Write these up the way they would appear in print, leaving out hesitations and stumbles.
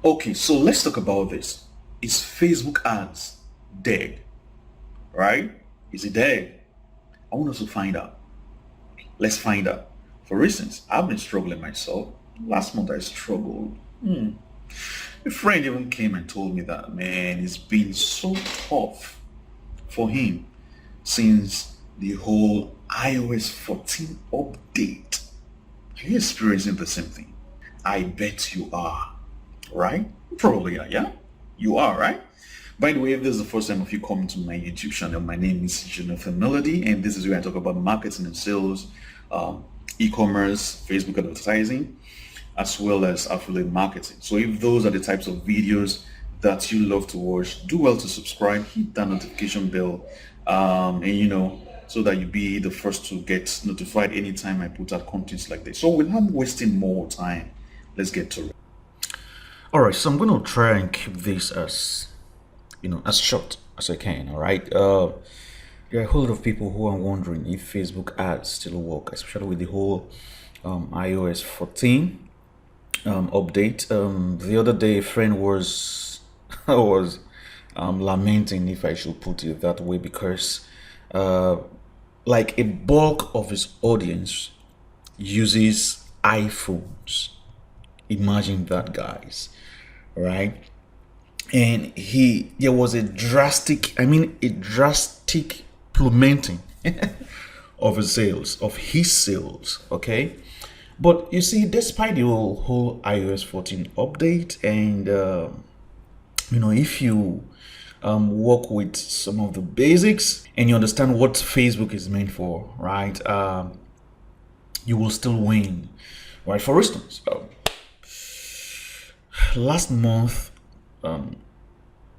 Okay, so let's talk about this. Is Facebook ads dead? Right? Is it dead? I want us to find out. Let's find out. For instance, I've been struggling myself. Last month I struggled. A friend even came and told me that, man, it's been so tough for him since the whole iOS 14 update. Are you experiencing the same thing? I bet you are, right? You probably are, yeah? You are, right? By the way, if this is the first time of you coming to my YouTube channel, my name is Jonathan Melody, and this is where I talk about marketing and sales, e-commerce, Facebook advertising, as well as affiliate marketing. So if those are the types of videos that you love to watch, do well to subscribe, hit that notification bell, and so that you be the first to get notified anytime I put out contents like this. So without wasting more time, let's get to it. All right, so I'm going to try and keep this as short as I can. All right. There are a whole lot of people who are wondering if Facebook ads still work, especially with the whole iOS 14 update. The other day, a friend was was lamenting, if I should put it that way, because like a bulk of his audience uses iPhones. Imagine that, guys, right? And there was a drastic plummeting of his sales, okay? But you see, despite the whole iOS 14 update, and if you work with some of the basics and you understand what Facebook is meant for, right, you will still win, right? For instance, last month,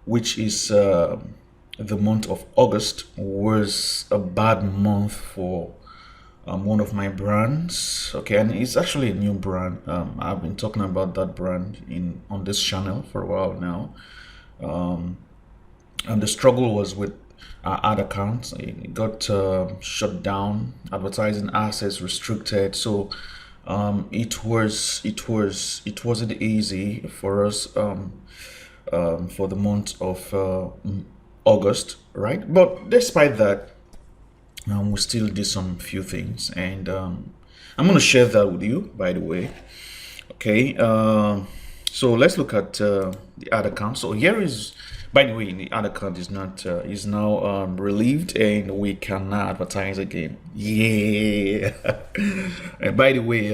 which is the month of August, was a bad month for one of my brands. Okay, and it's actually a new brand. I've been talking about that brand on this channel for a while now. And the struggle was with our ad accounts. It got shut down, advertising access restricted. So it wasn't easy for us for the month of August, right? But despite that, we still did some few things, and I'm going to share that with you, by the way. Okay, so let's look at the ad account. So here is, by the way, the ad account is now relieved, and we can now advertise again. Yeah. And by the way,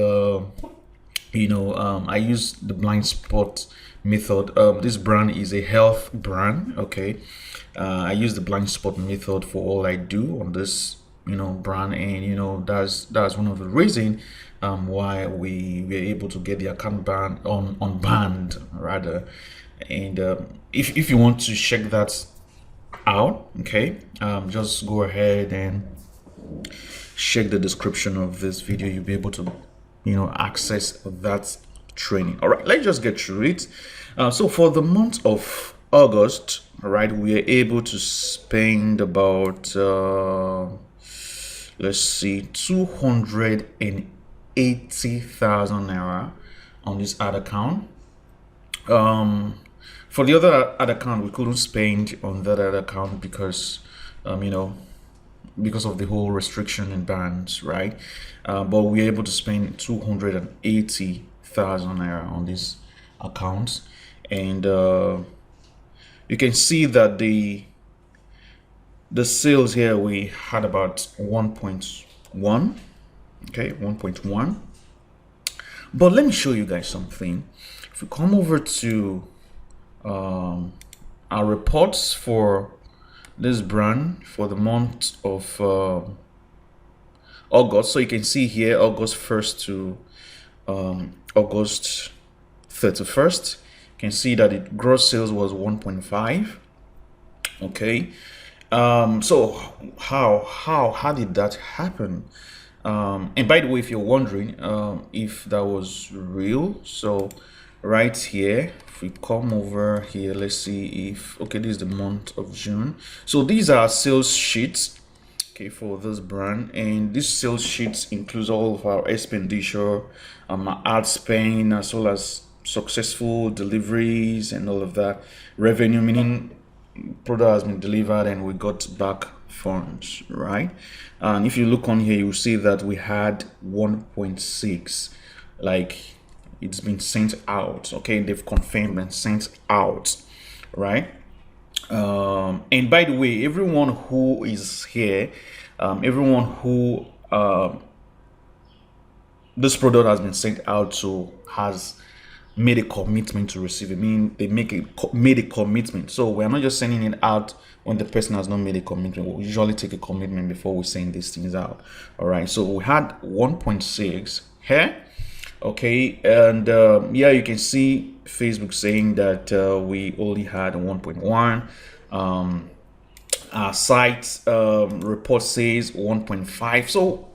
I use the blind spot method. This brand is a health brand. Okay, I use the blind spot method for all I do on this brand, and that's one of the reasons why we were able to get the account banned rather. And if you want to check that out, okay, just go ahead and check the description of this video. You'll be able to access that training. All right, let's just get through it. So for the month of August, all right, we are able to spend about let's see, 280,000 naira on this ad account. For the other ad account, we couldn't spend on that other account because because of the whole restriction and bans, right? But we were able to spend 280,000 naira on these accounts, and you can see that the sales here, we had about 1.1, okay, 1.1. But let me show you guys something. If we come over to our reports for this brand for the month of August, so you can see here August 1st to August 31st, you can see that the gross sales was 1.5. okay. So how did that happen? And by the way, if you're wondering if that was real, so right here, if we come over here, let's see if, okay, this is the month of June. So these are sales sheets, okay, for this brand, and this sales sheets includes all of our expenditure, our ad spend, as well as successful deliveries and all of that. Revenue, meaning product has been delivered and we got back funds, right? And if you look on here, you will see that we had 1.6, like it's been sent out. Okay, they've confirmed and sent out, right? And by the way, everyone who is here, everyone who this product has been sent out to has made a commitment to receive it. I mean, they made a commitment. So we're not just sending it out when the person has not made a commitment. We usually take a commitment before we send these things out. All right. So we had 1.6 here. Okay, and yeah, you can see Facebook saying that we only had 1.1. Our site report says 1.5. So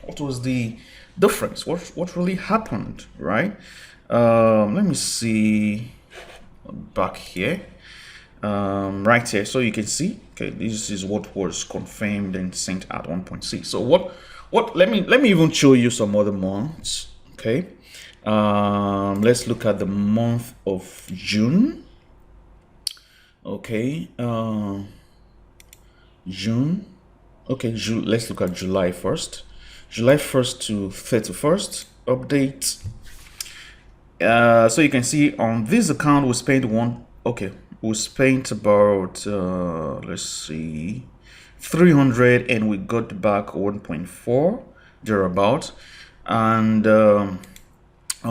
what was the difference? What really happened, right? Let me see back here, right here. So you can see, okay, this is what was confirmed and sent at 1.6. So what? Let me even show you some other months. Okay, let's look at the month of June. Okay, June. Okay, let's look at July first. July 1st to 31st update. So you can see on this account we spent we spent about let's see, 300 and we got back 1.4 thereabout. And on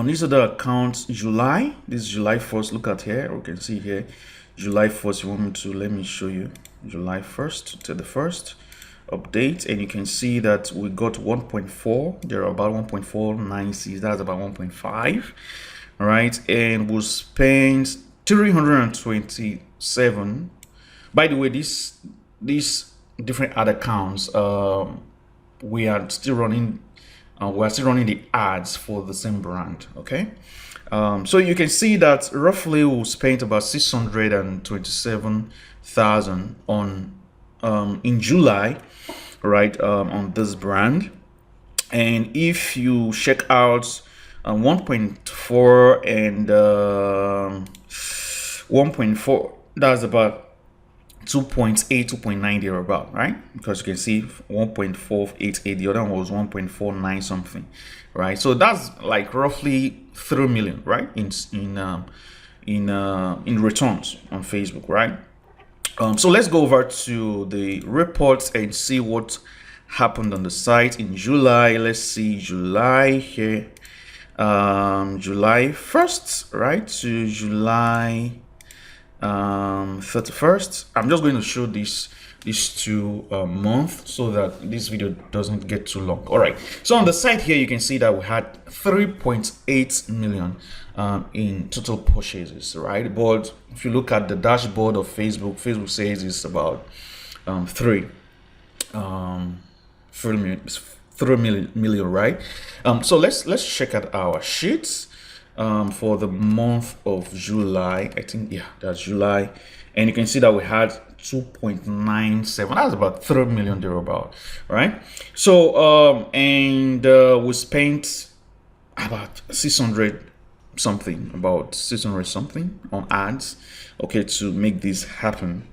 this other account, July, this is July 1st. Look at here, we can see here July 1st. You want me to, let me show you July 1st to the 1st update, and you can see that we got 1.4, there are about 1.496, that's about 1.5, right? And we spent 327. By the way, these different ad accounts, we are still running the ads for the same brand. Okay, so you can see that roughly we spent about 627,000 on in July, right, on this brand. And if you check out 1.4 and 1.4, that's about 2.8, 2.9 there about, right? Because you can see 1.488, the other one was 1.49 something, right? So that's like roughly 3 million, right, in returns on Facebook, right? So let's go over to the reports and see what happened on the site in July. Let's see July here, July 1st, right, to July 31st. I'm just going to show these two months so that this video doesn't get too long. All right, so on the site here you can see that we had 3.8 million in total purchases, right? But if you look at the dashboard of Facebook says it's about 3 million, right? So let's check out our sheets for the month of July. I think, yeah, that's July, and you can see that we had 2.97, that's about 3 million thereabout, right? So we spent about 600 something on ads, okay, to make this happen.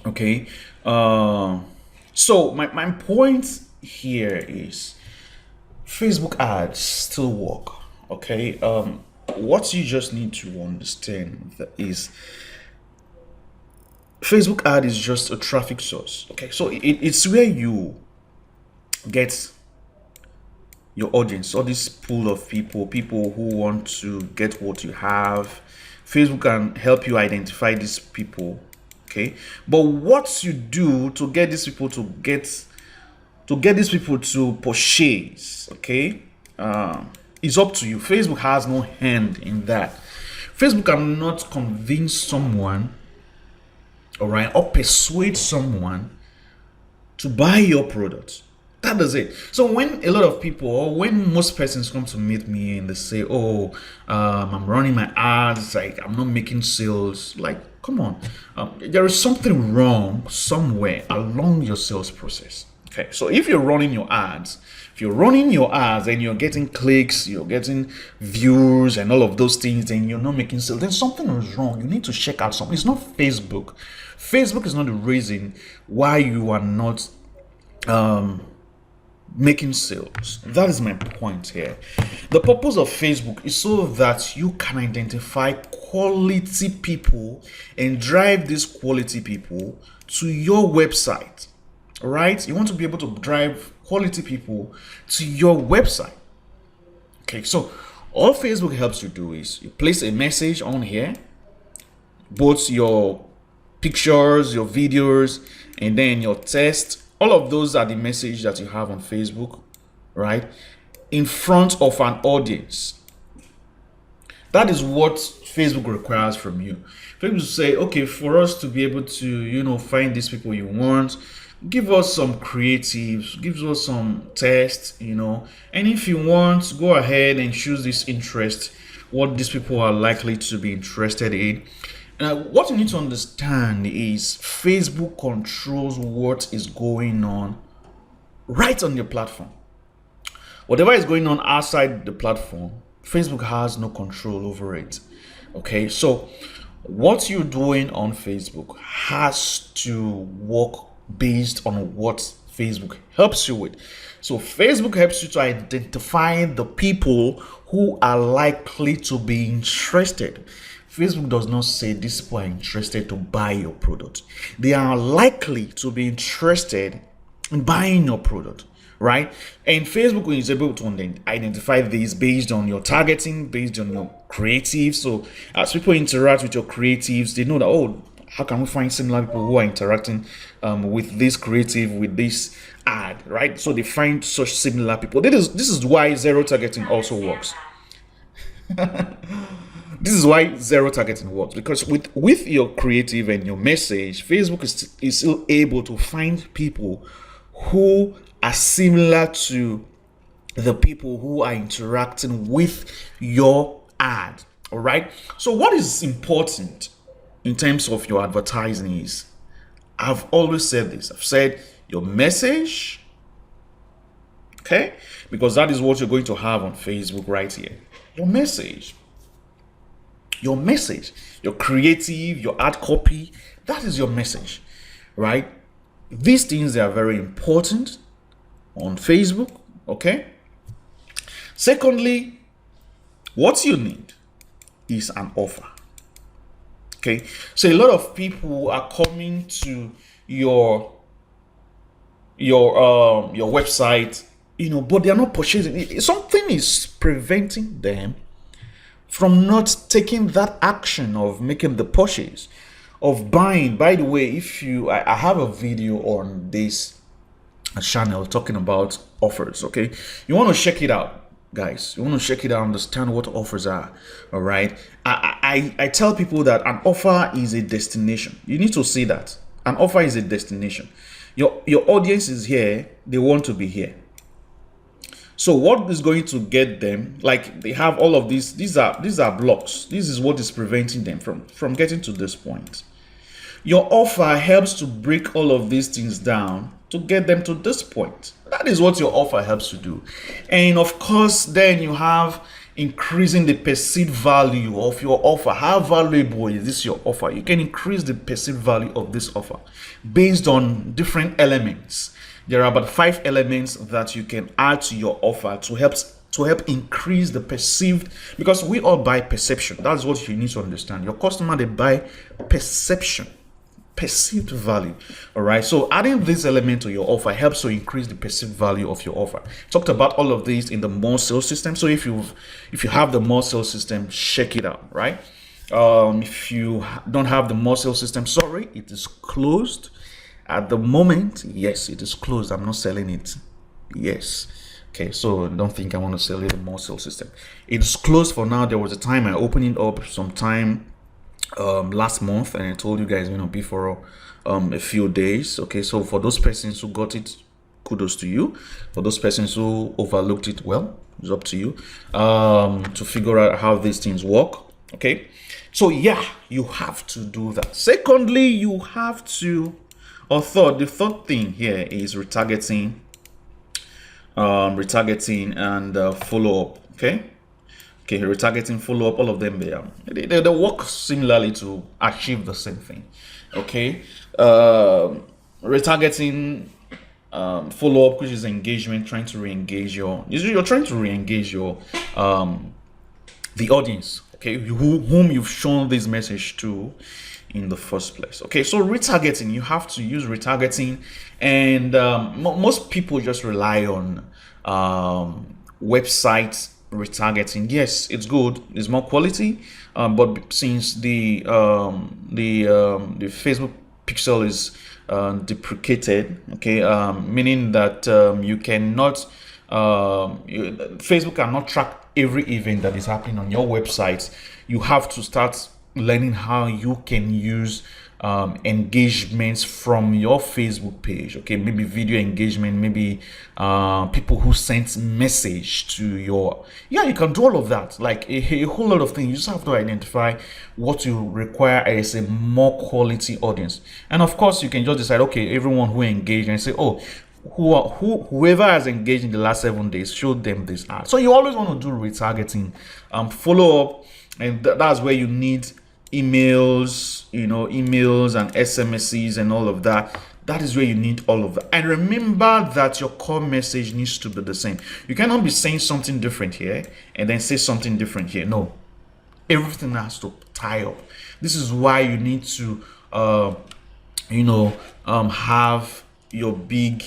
Okay, so my point here is Facebook ads still work. Okay, what you just need to understand is Facebook ad is just a traffic source. Okay, so it's where you get your audience, all this pool of people who want to get what you have. Facebook can help you identify these people. Okay, but what you do to get these people to purchase, okay, is up to you. Facebook has no hand in that. Facebook cannot convince someone, all right, or persuade someone to buy your product. That is it. So when a lot of people, or when most persons come to meet me and they say, oh, I'm running my ads, like I'm not making sales, like, come on, there is something wrong somewhere along your sales process. Okay, so if you're running your ads, If you're running your ads and you're getting clicks, you're getting views and all of those things, and you're not making sales, then something is wrong. You need to check out something. It's not Facebook. Facebook is not the reason why you are not making sales. That is my point here. The purpose of Facebook is so that you can identify quality people and drive these quality people to your website. All right, you want to be able to drive quality people to your website. Okay, so all Facebook helps you do is you place a message on here, both your pictures, your videos, and then your text. All of those are the message that you have on Facebook, right? In front of an audience. That is what Facebook requires from you. Facebook say, okay, for us to be able to, find these people you want, give us some creatives, give us some tests, and if you want, go ahead and choose this interest, what these people are likely to be interested in. What you need to understand is Facebook controls what is going on right on your platform. Whatever is going on outside the platform, Facebook has no control over it. Okay, so what you're doing on Facebook has to work based on what Facebook helps you with. So Facebook helps you to identify the people who are likely to be interested. Facebook does not say these people are interested to buy your product. They are likely to be interested in buying your product, right? And Facebook is able to identify these based on your targeting, based on your creatives. So as people interact with your creatives, they know that, oh, how can we find similar people who are interacting with this creative, with this ad, right? So they find such similar people. This is why zero targeting also works. This is why zero targeting works, because with your creative and your message, Facebook is still able to find people who are similar to the people who are interacting with your ad. All right. So what is important in terms of your advertising is, I've always said this. I've said your message, okay, because that is what you're going to have on Facebook right here. Your message, your creative, your ad copy, that is your message, right? These things are very important on Facebook, okay? Secondly, what you need is an offer. Okay, so a lot of people are coming to your website, but they are not purchasing. Something is preventing them from not taking that action of making the purchase, of buying. By the way, I have a video on this channel talking about offers. Okay, you want to check it out, guys. You want to check it out, understand what offers are. All right, I tell people that an offer is a destination. You need to see that an offer is a destination. Your audience is here, they want to be here. So what is going to get them, like they have all of these are blocks. This is what is preventing them from getting to this point. Your offer helps to break all of these things down to get them to this point. That is what your offer helps to do. And of course, then you have increasing the perceived value of your offer. How valuable is this your offer? You can increase the perceived value of this offer based on different elements. There are about 5 elements that you can add to your offer to help increase the perceived, because we all buy perception. That's what you need to understand. Your customer, they buy perception, perceived value. All right, so adding this element to your offer helps to increase the perceived value of your offer. Talked about all of these in the more sales system. So if you have the more sales system, check it out. Right, if you don't have the more sales system, sorry, it is closed at the moment. Yes, it is closed. I'm not selling it. Yes. Okay, so don't think I want to sell it a more sales system. It's closed for now. There was a time I opened it up sometime last month, and I told you guys, before a few days. Okay, so for those persons who got it, kudos to you. For those persons who overlooked it, well, it's up to you to figure out how these things work. Okay, so yeah, you have to do that. Secondly, you have to, the third thing here is retargeting retargeting, and follow-up. Okay, retargeting, follow-up, all of them, they work similarly to achieve the same thing. Okay, retargeting, follow-up, which is engagement, trying to re-engage you're trying to re-engage your the audience, okay, whom you've shown this message to in the first place. Okay, so retargeting, you have to use retargeting, and most people just rely on website retargeting. Yes, it's good, it's more quality, but since the Facebook pixel is deprecated, okay, meaning that you cannot Facebook cannot track every event that is happening on your website. You have to start learning how you can use engagements from your Facebook page. Okay, maybe video engagement, maybe people who sent message to your, you can do all of that, like a whole lot of things. You just have to identify what you require as a more quality audience, and of course you can just decide, okay, everyone who engaged, and say, oh, whoever has engaged in the last 7 days, show them this ad. So you always want to do retargeting, follow up, and that's where you need emails, emails and SMSs and all of that. That is where you need all of that. And remember that your core message needs to be the same. You cannot be saying something different here and then say something different here. No, everything has to tie up. This is why you need to have your big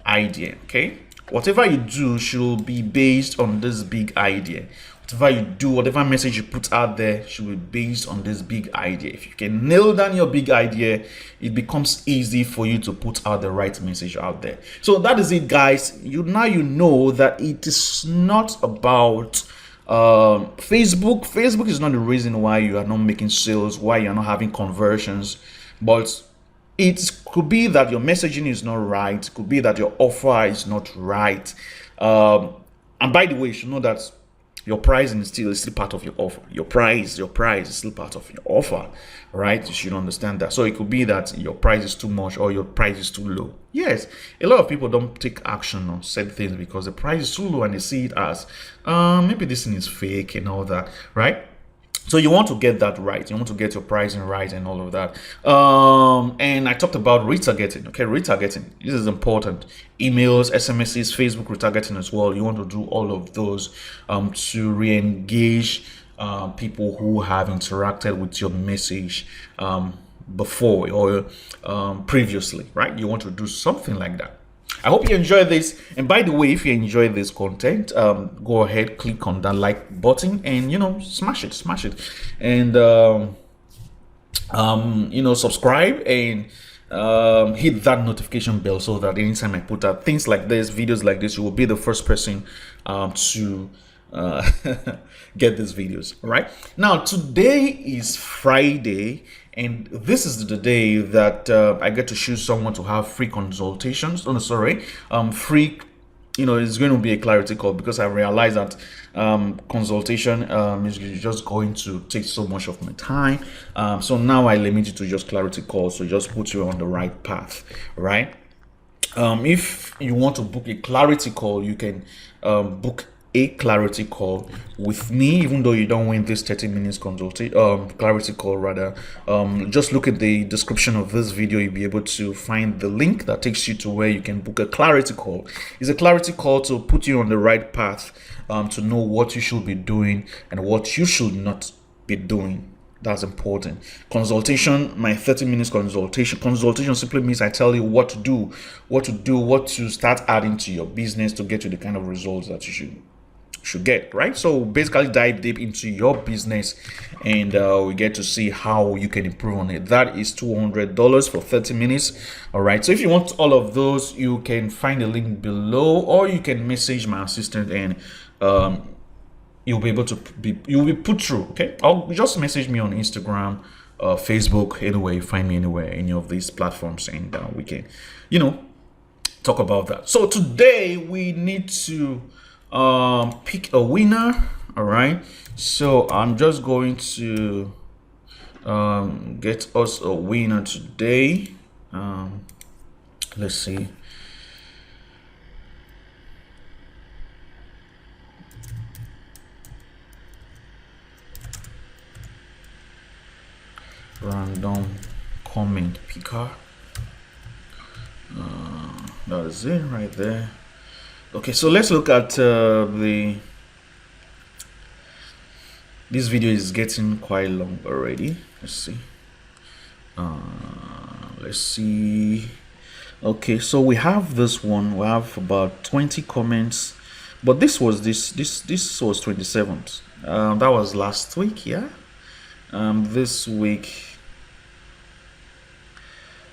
idea. Okay, whatever you do should be based on this big idea. Whatever you do, whatever message you put out there should be based on this big idea. If you can nail down your big idea, it becomes easy for you to put out the right message out there. So that is it, guys. You know that it is not about Facebook. Facebook is not the reason why you are not making sales, why you are not having conversions, but it could be that your messaging is not right. It could be that your offer is not right. And by the way, you should know that your pricing is still part of your offer. Your price is still part of your offer, right? You should understand that. So it could be that your price is too much or your price is too low. Yes, a lot of people don't take action on certain things because the price is too low and they see it as maybe this thing is fake and all that, right? So you want to get that right. You want to get your pricing right and all of that. And I talked about retargeting. Okay, retargeting. This is important. Emails, SMSs, Facebook retargeting as well. You want to do all of those to re-engage people who have interacted with your message before or previously, right? You want to do something like that. I hope you enjoy this. And by the way, if you enjoy this content, go ahead, click on that like button and, smash it. And, subscribe and hit that notification bell so that anytime I put out things like this, videos like this, you will be the first person to get these videos. All right. Now, today is Friday. And this is the day that I get to choose someone to have free consultations. Oh, no, sorry. Free, it's going to be a clarity call because I realize that consultation is just going to take so much of my time. So now I limit it to just clarity calls. So just put you on the right path, right? If you want to book a clarity call, you can book a clarity call with me, even though you don't win this 30 minutes clarity call. Rather, just look at the description of this video. You'll be able to find the link that takes you to where you can book a clarity call. It's a clarity call to put you on the right path, to know what you should be doing and what you should not be doing. That's important. Consultation, my 30 minutes consultation simply means I tell you what to do, what to start adding to your business to get you the kind of results that you should get, right? So basically dive deep into your business and we get to see how you can improve on it. That is $200 for 30 minutes. All right, so if you want all of those, you can find the link below or you can message my assistant and you'll be able to you'll be put through. Okay, I'll just message me on Instagram, Facebook, anyway, find me anywhere, any of these platforms, and we can talk about that. So today we need to pick a winner. All right, so I'm just going to get us a winner today. Let's see. Random comment picker. That's it right there. Okay, so let's look at this video is getting quite long already. Let's see. Let's see. Okay, so we have this one. We have about 20 comments, but this was 27th. That was last week, yeah. This week,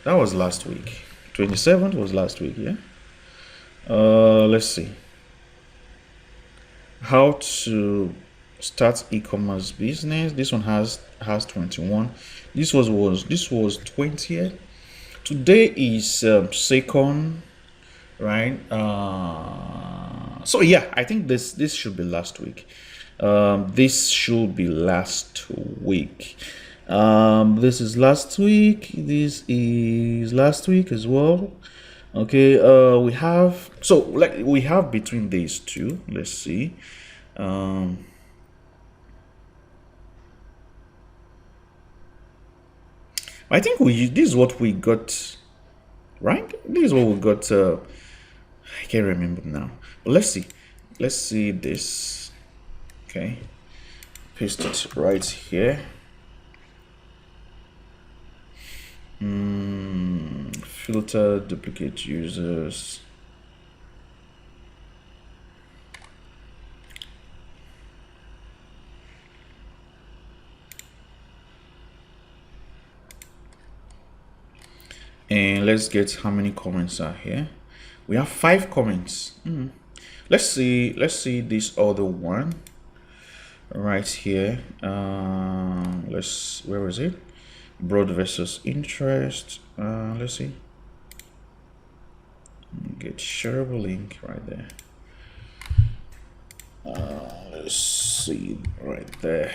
that was last week. 27th was last week, yeah. Let's see. How to start e-commerce business. This one has 21. This was 20th. Today is 2nd, right? So yeah, I think this should be last week. This should be last week. This is last week. This is last week as well. Okay, we have between these two. Let's see. I think this is what we got, right? This is what we got. I can't remember now. But let's see. Let's see this. Okay, paste it right here. Filter duplicate users. And let's get how many comments are here. We have 5 comments. Let's see this other one right here. Where is it? Broad versus interest. Let's see. Get shareable link right there. Let's see right there.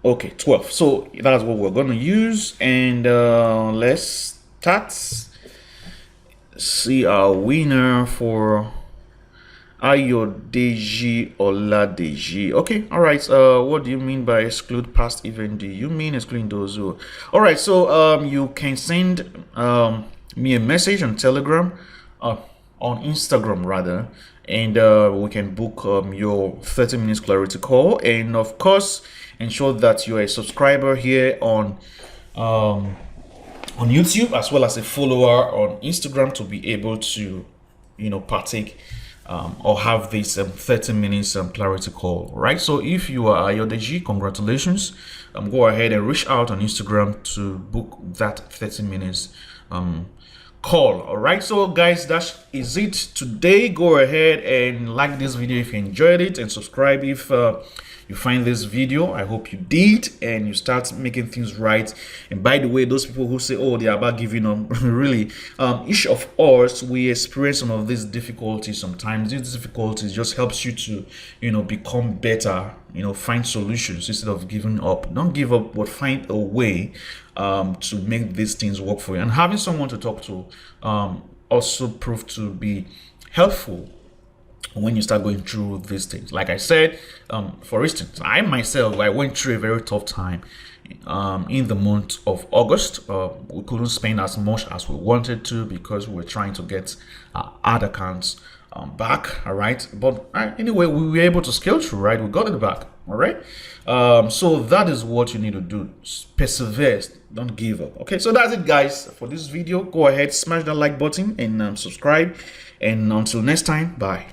Okay, 12. So that's what we're gonna use, and let's start. See our winner for Ayodeji Oladeji. Okay, all right. What do you mean by exclude past event? Do you mean excluding those who? All right. So you can send me a message on Telegram, on Instagram rather, and we can book your 30 minutes clarity call, and of course ensure that you're a subscriber here on YouTube, as well as a follower on Instagram, to be able to partake or have this 30 minutes clarity call, right? So if you are Ayodeji, congratulations. Go ahead and reach out on Instagram to book that 30 minutes call. All right, so guys, that is it today. Go ahead and like this video if you enjoyed it, and subscribe if you find this video. I hope you did, and you start making things right. And by the way, those people who say, oh, they're about giving up, really, each of us, we experience some of these difficulties sometimes. These difficulties just helps you to become better, find solutions instead of giving up. Don't give up, but find a way to make these things work for you. And having someone to talk to also proved to be helpful when you start going through these things. Like I said, for instance, I myself, I went through a very tough time in the month of August. We couldn't spend as much as we wanted to because we were trying to get ad accounts back. All right, but anyway, we were able to scale through, right? We got it back. All right, so that is what you need to do. Persevere, don't give up. Okay, so that's it, guys, for this video. Go ahead, smash that like button and subscribe, and until next time, bye.